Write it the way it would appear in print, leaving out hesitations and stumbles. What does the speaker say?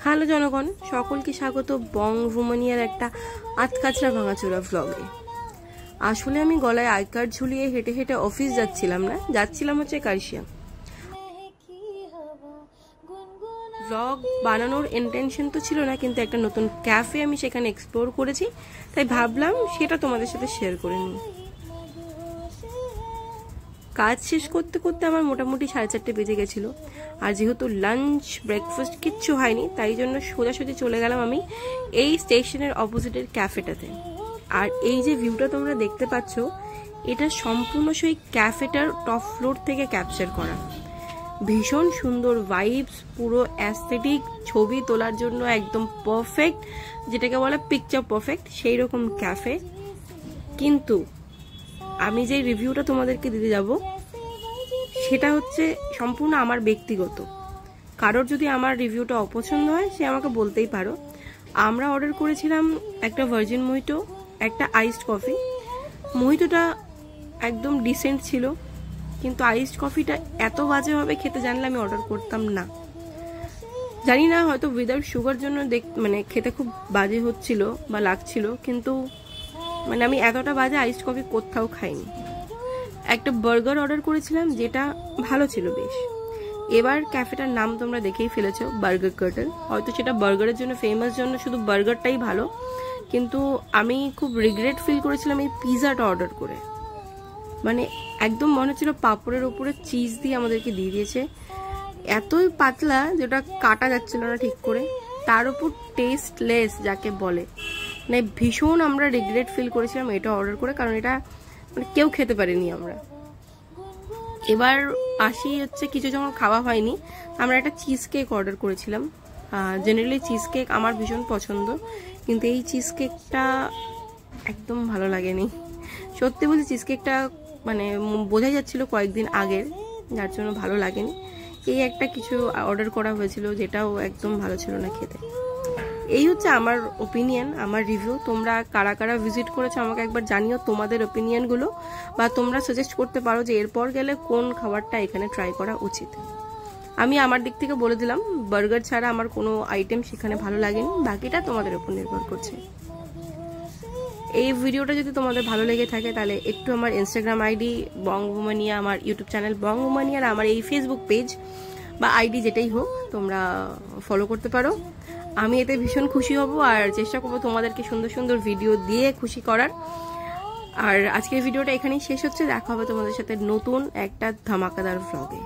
Hello জনগণ, সকলকে স্বাগত বং রোমানিয়ার একটা আতকাচরা ভাঙাচোরা ভ্লগে। আসলে আমি গলায় আই কার্ড ঝুলিয়ে হেঁটে হেঁটে অফিস যাচ্ছিলাম হচ্ছে কার্শিয়া। ভ্লগ বানানোর ইন্টেনশন তো ছিল না, কিন্তু একটা নতুন ক্যাফে আমি সেখানে এক্সপ্লোর করেছি, তাই ভাবলাম সেটা তোমাদের সাথে শেয়ার করে নিই। কাজ শেষ করতে করতে আমার মোটামুটি 4:30 বেজে গেছিল, আর যেহেতু লাঞ্চ ব্রেকফাস্ট কিচ্ছু হয়নি, তাই জন্য সোজাসুজি চলে গেলাম আমি এই স্টেশনের অপোজিটের ক্যাফেটাতে। আর এই যে ভিউটা তোমরা দেখতে পাচ্ছ, এটা সম্পূর্ণ সেই ক্যাফেটার টপ ফ্লোর থেকে ক্যাপচার করা। ভীষণ সুন্দর ভাইবস, পুরো অ্যাস্থেটিক, ছবি তোলার জন্য একদম পারফেক্ট, যেটাকে বলে পিকচার পারফেক্ট, সেই রকম ক্যাফে। কিন্তু আমি যে রিভিউটা তোমাদেরকে দিতে যাব সেটা হচ্ছে সম্পূর্ণ আমার ব্যক্তিগত। কারোর যদি আমার রিভিউটা অপছন্দ হয় সে আমাকে বলতেই পারো। আমরা অর্ডার করেছিলাম একটা ভার্জিন মোহিতো, একটা আইসড কফি। মোহিতোটা একদম ডিসেন্ট ছিল, কিন্তু আইসড কফিটা এত বাজে হবে খেতে জানলে আমি অর্ডার করতাম না। জানি না, হয়তো উইদাউট সুগার জন্য খেতে খুব বাজে হচ্ছিল বা লাগছিল, কিন্তু আমি এতটা বাজে আইসড কফি কোথাও খাইনি। একটা বার্গার অর্ডার করেছিলাম, যেটা ভালো ছিল বেশ। এবার ক্যাফেটার নাম তোমরা দেখেই ফেলেছো, বার্গার কার্টেল। হয়তো সেটা বার্গারের জন্য ফেমাস, জন্য শুধু বার্গারটাই ভালো, কিন্তু আমি খুব রিগ্রেট ফিল করেছিলাম এই পিজাটা অর্ডার করে। একদম মনে হচ্ছিল পাপড়ের উপরে চিজ দিয়ে আমাদেরকে দিয়ে দিয়েছে। এতই পাতলা যেটা কাটা যাচ্ছিল না ঠিক করে, তার উপর টেস্টলেস যাকে বলে। ভীষণ আমরা রিগ্রেট ফিল করেছিলাম এটা অর্ডার করে, কারণ এটা কেউ খেতে পারিনি আমরা। এবার আসি হচ্ছে, কিছু যখন খাওয়া হয়নি, আমরা একটা চিজ কেক অর্ডার করেছিলাম। জেনারেলি চিজ কেক আমার ভীষণ পছন্দ, কিন্তু এই চিজ কেকটা একদম ভালো লাগেনি। সত্যি বলছি, চিজ কেকটা বোঝা যাচ্ছিল কয়েকদিন আগের, যার জন্য ভালো লাগেনি। এই একটা কিছু অর্ডার করা হয়েছিল, যেটাও একদম ভালো ছিল না খেতে। এই হচ্ছে আমার ওপিনিয়ন, আমার রিভিউ। তোমরা কারা কারা ভিজিট করেছো আমাকে একবার জানিও তোমাদের ওপিনিয়নগুলো, বা তোমরা সাজেস্ট করতে পারো যে এরপর গেলে কোন খাবারটা এখানে ট্রাই করা উচিত। আমি আমার দিক থেকে বলে দিলাম, বার্গার ছাড়া আমার কোনো আইটেম সেখানে ভালো লাগেনি, বাকিটা তোমাদের উপর নির্ভর করছে। এই ভিডিওটা যদি তোমাদের ভালো লেগে থাকে তাহলে একটু আমার ইনস্টাগ্রাম আইডি বং রোমানিয়া, আমার ইউটিউব চ্যানেল বং রোমানিয়া, আর আমার এই ফেসবুক পেজ বা আইডি যেটাই হোক তোমরা ফলো করতে পারো। আমি এতে ভীষণ খুশি হব, আর চেষ্টা করবো তোমাদেরকে সুন্দর সুন্দর ভিডিও দিয়ে খুশি করার। আর আজকের ভিডিওটা এখানেই শেষ হচ্ছে। দেখা হবে তোমাদের সাথে নতুন একটা ধামাকাদার ভ্লগে।